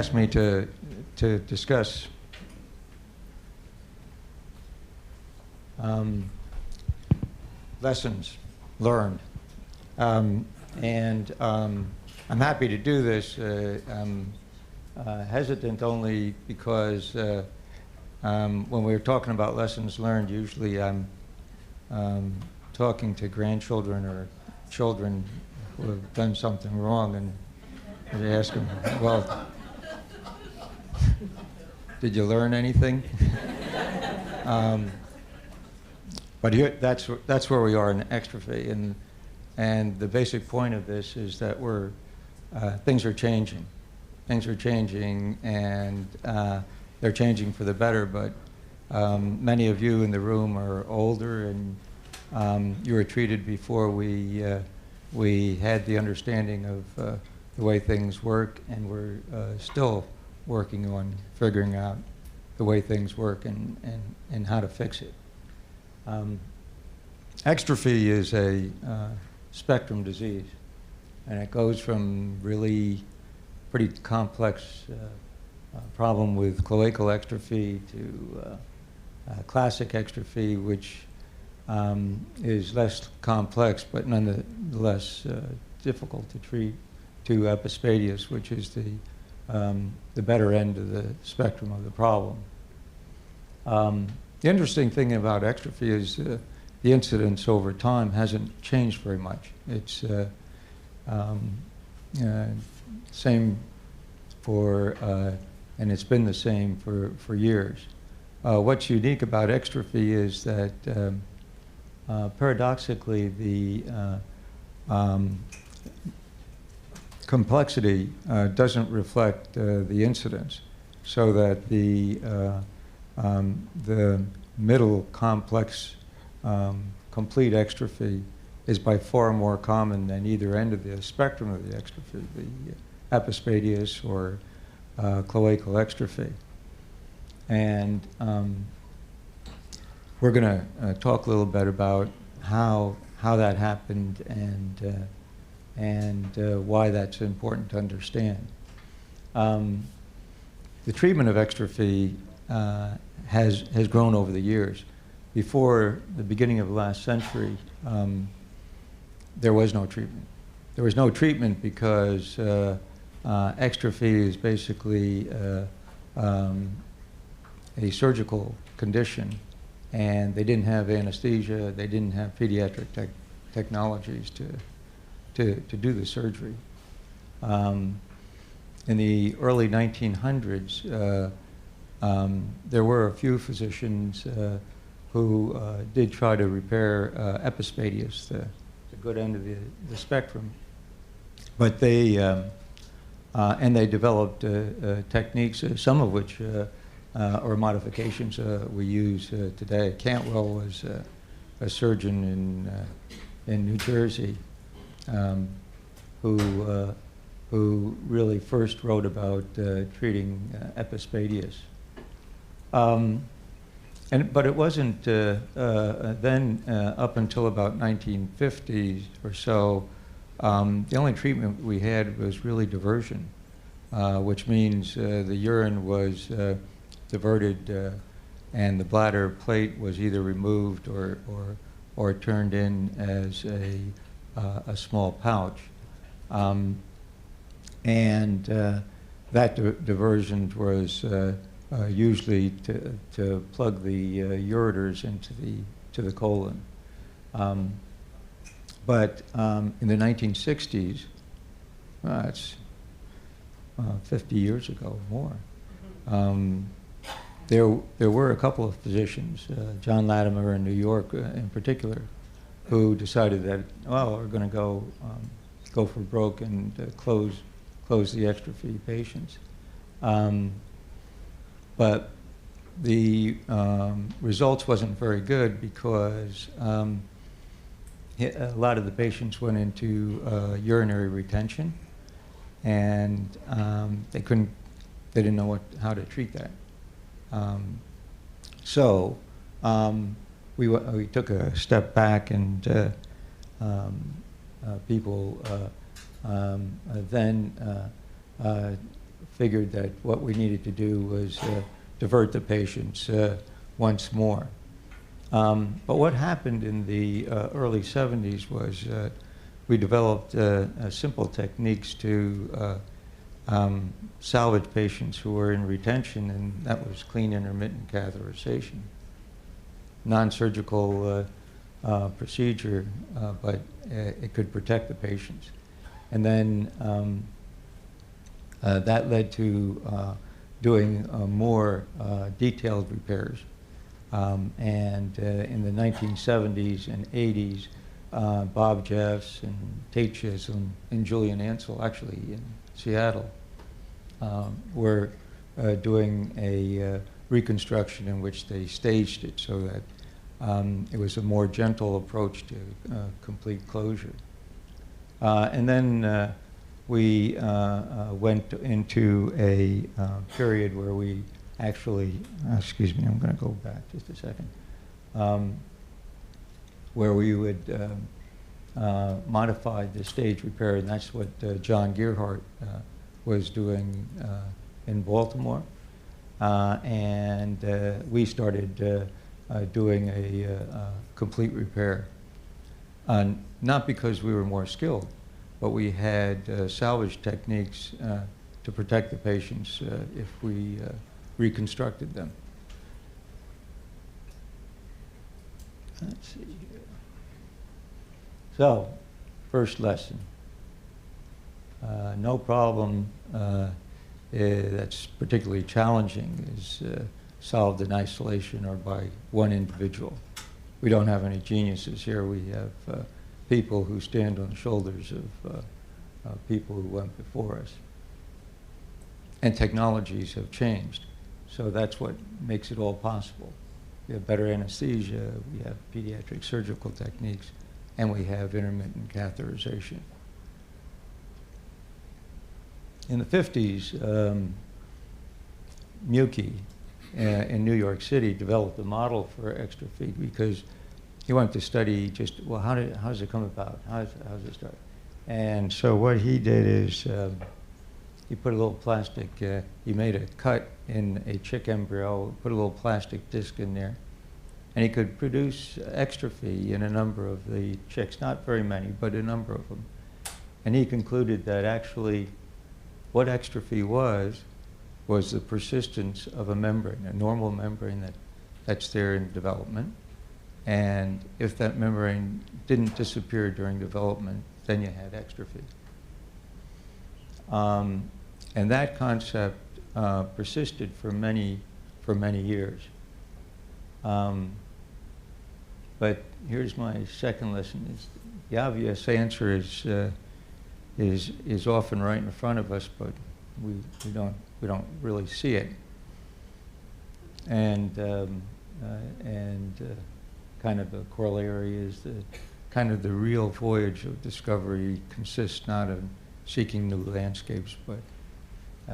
asked me to discuss lessons learned. I'm happy to do this. I'm hesitant only because when we're talking about lessons learned, usually I'm talking to grandchildren or children who have done something wrong, and they ask them, well, did you learn anything? But here, that's where we are in exstrophy, and the basic point of this is that things are changing. Things are changing, and they're changing for the better. But many of you in the room are older, and you were treated before we had the understanding of the way things work, and we're still working on figuring out the way things work and how to fix it. Exstrophy is a spectrum disease, and it goes from really pretty complex problem with cloacal exstrophy to classic exstrophy, which is less complex but nonetheless difficult to treat, to epispadias, which is the better end of the spectrum of the problem. The interesting thing about exstrophy is the incidence over time hasn't changed very much. It's same for, and it's been the same for years. What's unique about exstrophy is that paradoxically the complexity doesn't reflect the incidence, so that the middle complex complete exstrophy is by far more common than either end of the spectrum of the exstrophy, the epispadias or cloacal exstrophy. And we're going to talk a little bit about how that happened and why that's important to understand. The treatment of exstrophy has grown over the years. Before the beginning of the last century, there was no treatment. There was no treatment because exstrophy is basically a surgical condition, and they didn't have anesthesia, they didn't have pediatric technologies to do the surgery. In the early 1900s, there were a few physicians who did try to repair epispadias, the good end of the spectrum, but they developed techniques, some of which are modifications we use today. Cantwell was a surgeon in New Jersey who really first wrote about treating epispadias. But it wasn't then up until about 1950s or so. The only treatment we had was really diversion, which means the urine was diverted and the bladder plate was either removed or turned in as a small pouch. That diversion was usually to plug the ureters into the colon. But in the 1960s, that's 50 years ago or more, there were a couple of physicians, John Latimer in New York in particular, who decided that, well, we're going to go for broke and close the exstrophy patients. But the results wasn't very good because a lot of the patients went into urinary retention, and they didn't know how to treat that. So we took a step back, and people then figured that what we needed to do was divert the patients once more. But what happened in the early 70s was we developed simple techniques to salvage patients who were in retention, and that was clean intermittent catheterization. Non-surgical procedure, but it could protect the patients. And then that led to doing more detailed repairs. And in the 1970s and 80s, Bob Jeffs and Tate Chisholm and Julian Ansel, actually in Seattle, were doing a reconstruction in which they staged it so that it was a more gentle approach to complete closure. And then we went into a period where we actually, excuse me, I'm going to go back just a second, where we would modify the stage repair, and that's what John Gearhart was doing in Baltimore. And we started doing a complete repair. Not because we were more skilled, but we had salvage techniques to protect the patients if we reconstructed them. Let's see here. So, first lesson. No problem that's particularly challenging is solved in isolation or by one individual. We don't have any geniuses here. We have people who stand on the shoulders of people who went before us. And technologies have changed. So that's what makes it all possible. We have better anesthesia, we have pediatric surgical techniques, and we have intermittent catheterization. In the 50s, Muki in New York City developed a model for exstrophy because he wanted to study just, well, how does it come about? How does it start? And so what he did is he put a little plastic, he made a cut in a chick embryo, put a little plastic disc in there, and he could produce exstrophy in a number of the chicks, not very many, but a number of them. And he concluded that actually what exstrophy was the persistence of a membrane, a normal membrane that's there in development. And if that membrane didn't disappear during development, then you had exstrophy. And that concept persisted for many years. But here's my second lesson: is the obvious answer is often right in front of us, but we don't really see it. And kind of a corollary is that kind of the real voyage of discovery consists not of seeking new landscapes, but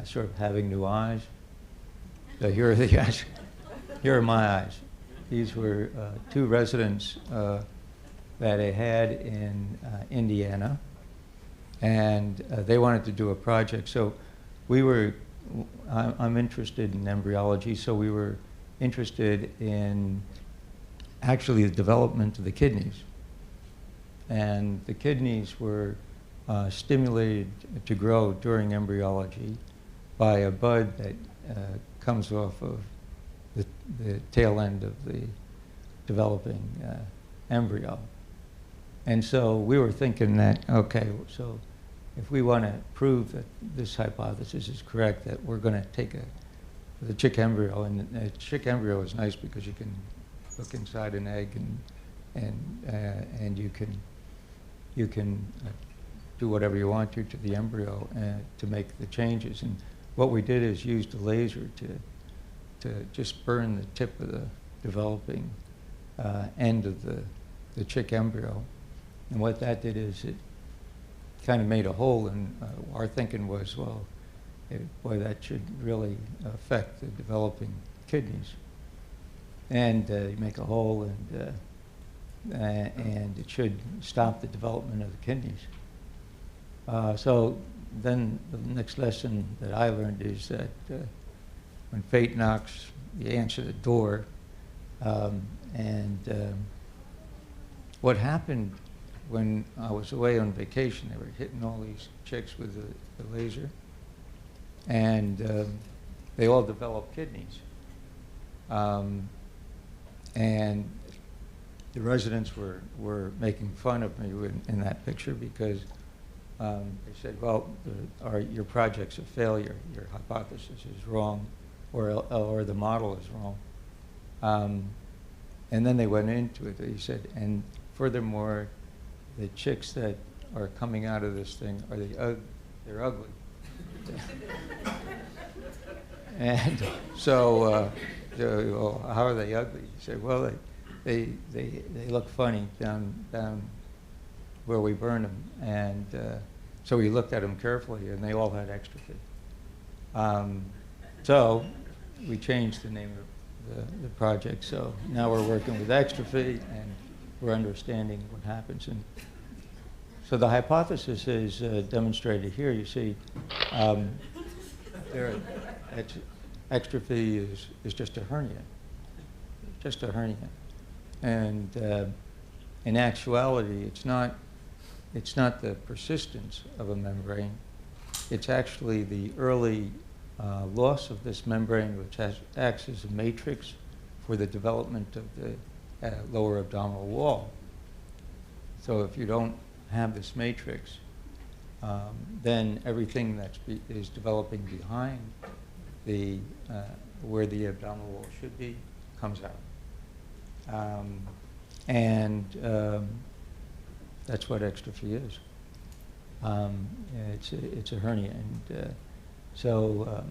sort of having new eyes. So here are the eyes. Here are my eyes. These were two residents that I had in Indiana, and they wanted to do a project. So we were, I'm interested in embryology, so we were interested in actually the development of the kidneys. And the kidneys were stimulated to grow during embryology by a bud that comes off of the tail end of the developing embryo. And so we were thinking that, okay, so if we want to prove that this hypothesis is correct, that we're going to take the chick embryo, and the chick embryo is nice because you can look inside an egg and you can do whatever you want to the embryo to make the changes. And what we did is used a laser to just burn the tip of the developing end of the chick embryo. And what that did is it kind of made a hole, and our thinking was, well, boy, that should really affect the developing kidneys. And you make a hole, and it should stop the development of the kidneys. So then the next lesson that I learned is that when fate knocks, you answer the door. What happened when I was away on vacation, they were hitting all these chicks with the laser, and they all developed kidneys. And the residents were making fun of me in that picture because they said, well, your project's a failure, your hypothesis is wrong, or the model is wrong. And then they went into it. They said, and furthermore, the chicks that are coming out of this thing, they're ugly. And so, well, how are they ugly? He said, well, they look funny down where we burned them. And so we looked at them carefully, and they all had exstrophy. So we changed the name of the project. So now we're working with exstrophy, and we're understanding what happens. And so the hypothesis is demonstrated here. You see, exstrophy is just a hernia, and in actuality, it's not the persistence of a membrane. It's actually the early loss of this membrane, which acts as a matrix for the development of the lower abdominal wall. So if you don't have this matrix, then everything that is developing behind where the abdominal wall should be comes out. That's what exstrophy is. It's a hernia. And so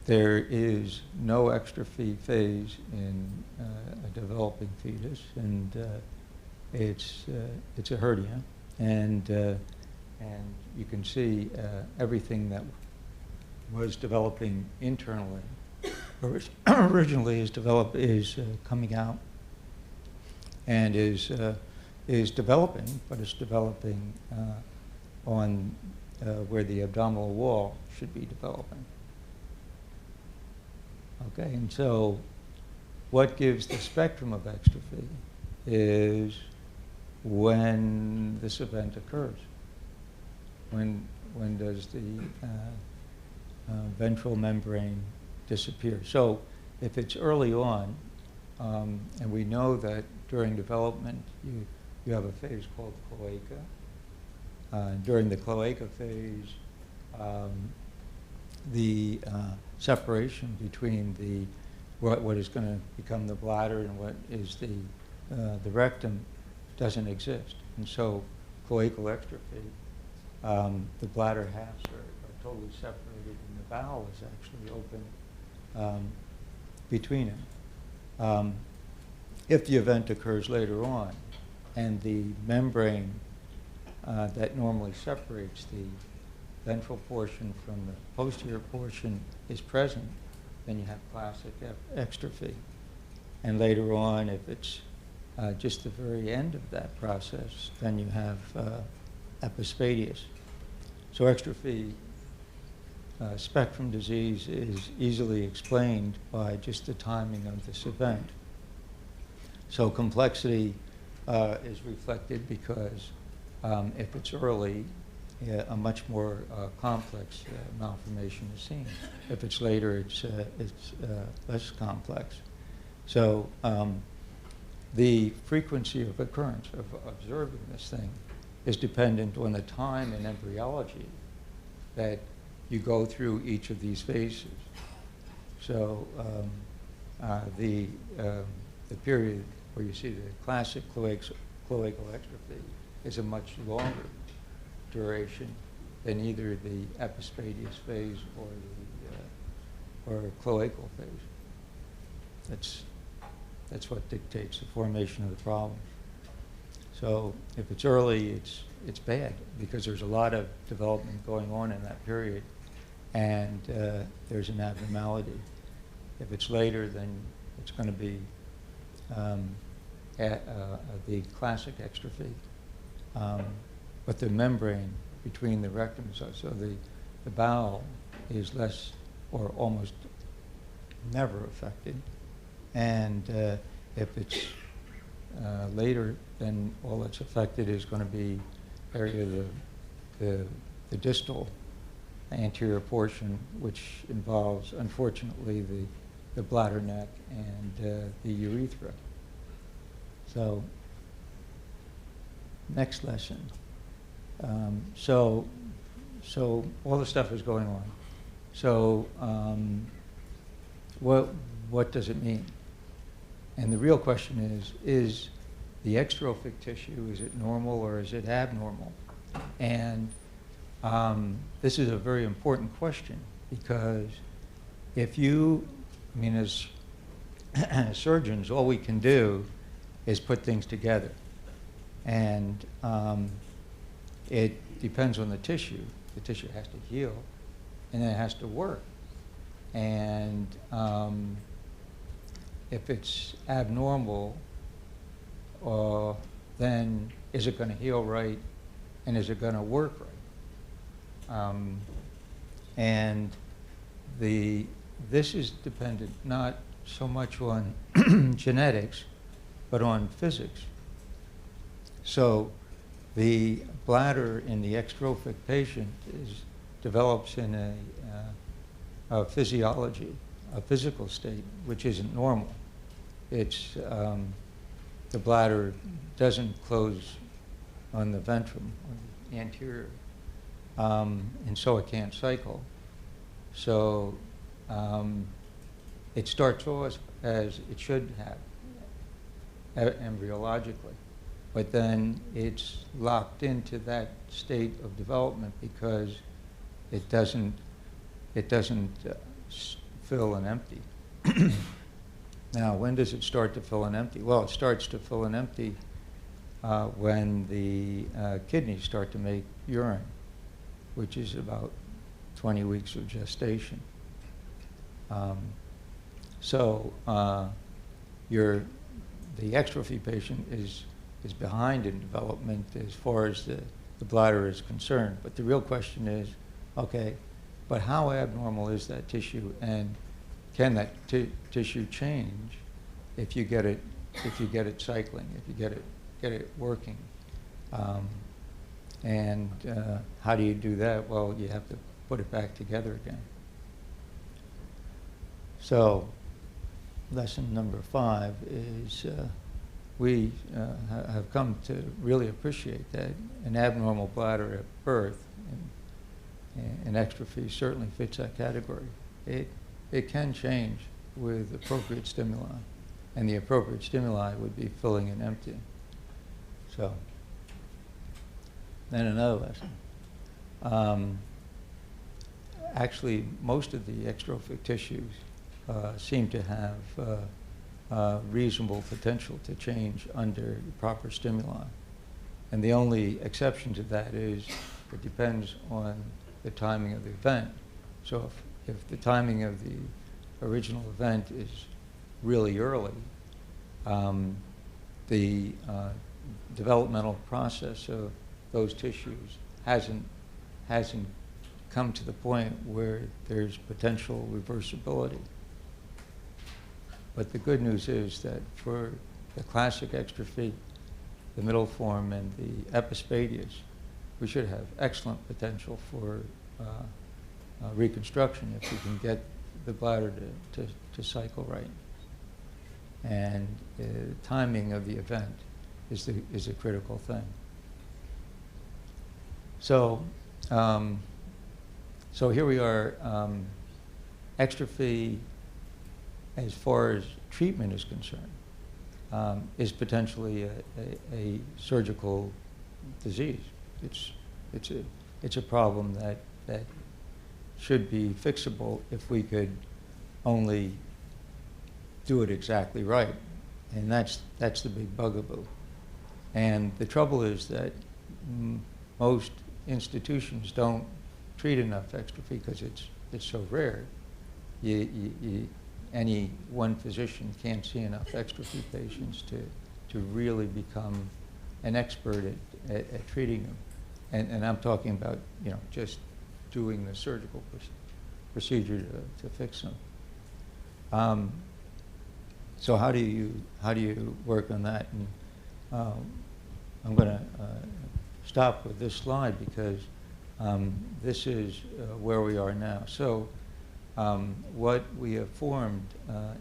there is no exstrophy phase in a developing fetus, and it's a hernia. And you can see everything that was developing internally originally is coming out and is developing, but it's developing on where the abdominal wall should be developing. Okay, and so what gives the spectrum of exstrophy is when this event occurs. When does the ventral membrane disappear? So if it's early on, and we know that during development you have a phase called cloaca. During the cloaca phase, the separation between what is going to become the bladder and what is the rectum doesn't exist. And so cloacal exstrophy, the bladder halves are totally separated, and the bowel is actually open between them. If the event occurs later on, and the membrane that normally separates the ventral portion from the posterior portion is present, then you have classic exstrophy. And later on, if it's just the very end of that process, then you have epispadias. So exstrophy spectrum disease is easily explained by just the timing of this event. So complexity is reflected because if it's early, a much more complex malformation is seen. If it's later, it's less complex. So the frequency of occurrence of observing this thing is dependent on the time in embryology that you go through each of these phases. So the period where you see the classic cloacal exstrophy is a much longer duration than either the epispadious phase or cloacal phase. That's what dictates the formation of the problem. So if it's early, it's bad because there's a lot of development going on in that period, and there's an abnormality. If it's later, then it's going to be the classic exstrophy, but the membrane between the rectum. So the bowel is less or almost never affected. And if it's later, then all that's affected is going to be area of the distal anterior portion, which involves, unfortunately, the bladder neck and the urethra. So, next lesson. So all the stuff is going on. So what does it mean? And the real question is the extrophic tissue, is it normal or is it abnormal? And this is a very important question, because if you, I mean, as surgeons, all we can do is put things together. And it depends on the tissue. The tissue has to heal, and then it has to work. And if it's abnormal, then is it going to heal right, and is it going to work right? And this is dependent not so much on genetics, but on physics. So the bladder in the extrophic patient develops in a physiology, a physical state, which isn't normal. It's the bladder doesn't close on the ventrum, or the anterior, and so it can't cycle. So it starts off as it should have, embryologically, but then it's locked into that state of development because it doesn't fill and empty. Now, when does it start to fill and empty? Well, it starts to fill and empty when the kidneys start to make urine, which is about 20 weeks of gestation. The extrophy patient is behind in development as far as the bladder is concerned. But the real question is, okay, but how abnormal is that tissue, and can that tissue change if you get it cycling, if you get it working? And how do you do that? Well, you have to put it back together again. So lesson number 5 is we have come to really appreciate that an abnormal bladder at birth, and extrophy certainly fits that category. It can change with appropriate stimuli, and the appropriate stimuli would be filling and emptying. So then another lesson. Actually, most of the extrophic tissues seem to have reasonable potential to change under proper stimuli. And the only exception to that is it depends on the timing of the event. So if the timing of the original event is really early, the developmental process of those tissues hasn't come to the point where there's potential reversibility. But the good news is that for the classic extrophy, the middle form, and the epispadias, we should have excellent potential for reconstruction if we can get the bladder to cycle right. And the timing of the event is a critical thing. So, so here we are. Extrophy, as far as treatment is concerned, is potentially a surgical disease. It's a problem that should be fixable if we could only do it exactly right, and that's the big bugaboo. And the trouble is that most institutions don't treat enough extrophy because it's so rare. Any one physician can't see enough extrophy patients to really become an expert at treating them. and I'm talking about, just doing the surgical procedure to fix them. So how do you work on that? And I'm going to stop with this slide because this is where we are now. So what we have formed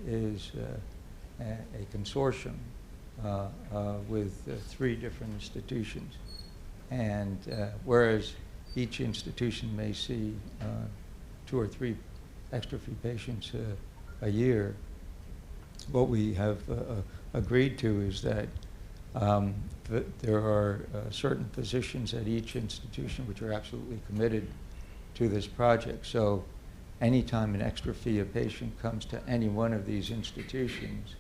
is a consortium with 3 different institutions. And whereas each institution may see 2 or 3 exstrophy patients a year, what we have agreed to is that there are certain physicians at each institution which are absolutely committed to this project. So anytime an exstrophy patient comes to any one of these institutions,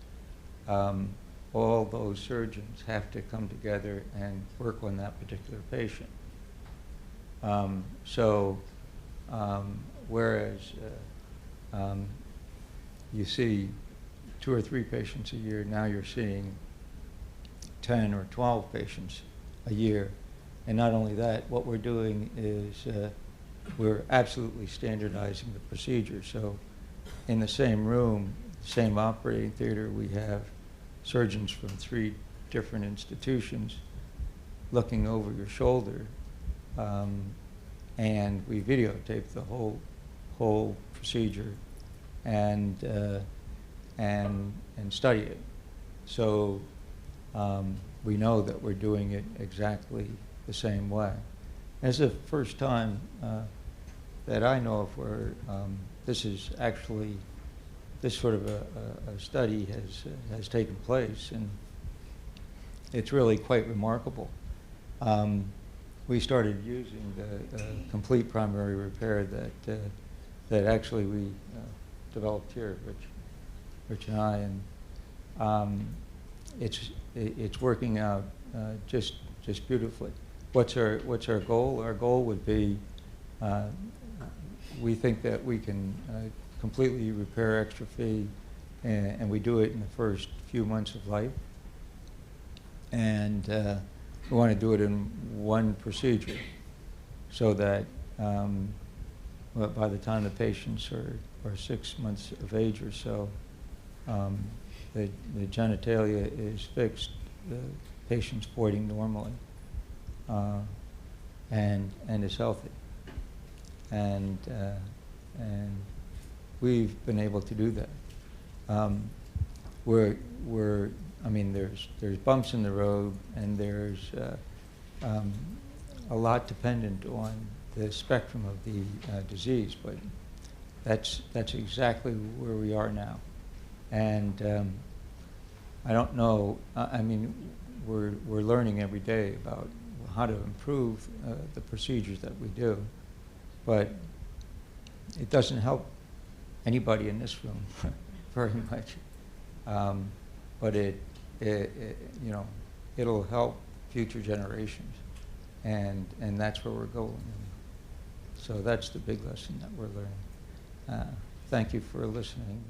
all those surgeons have to come together and work on that particular patient. Whereas you see 2 or 3 patients a year, now you're seeing 10 or 12 patients a year. And not only that, what we're doing is we're absolutely standardizing the procedure. So in the same room, same operating theater, we have surgeons from 3 different institutions looking over your shoulder, and we videotape the whole procedure and study it. So we know that we're doing it exactly the same way. It's the first time that I know of where this sort of a study has taken place, and it's really quite remarkable. We started using the complete primary repair that actually we developed here, Rich and I, and it's working out just beautifully. What's our goal? Our goal would be, we think that we can completely repair exstrophy, and we do it in the first few months of life. And we want to do it in one procedure, so that by the time the patients are 6 months of age or so, the genitalia is fixed, the patient's voiding normally, and is healthy. And we've been able to do that. I mean, there's bumps in the road, and there's a lot dependent on the spectrum of the disease, but that's exactly where we are now. And I don't know, I mean, we're learning every day about how to improve the procedures that we do, but it doesn't help anybody in this room very much. But it'll help future generations, and that's where we're going. So that's the big lesson that we're learning. Thank you for listening.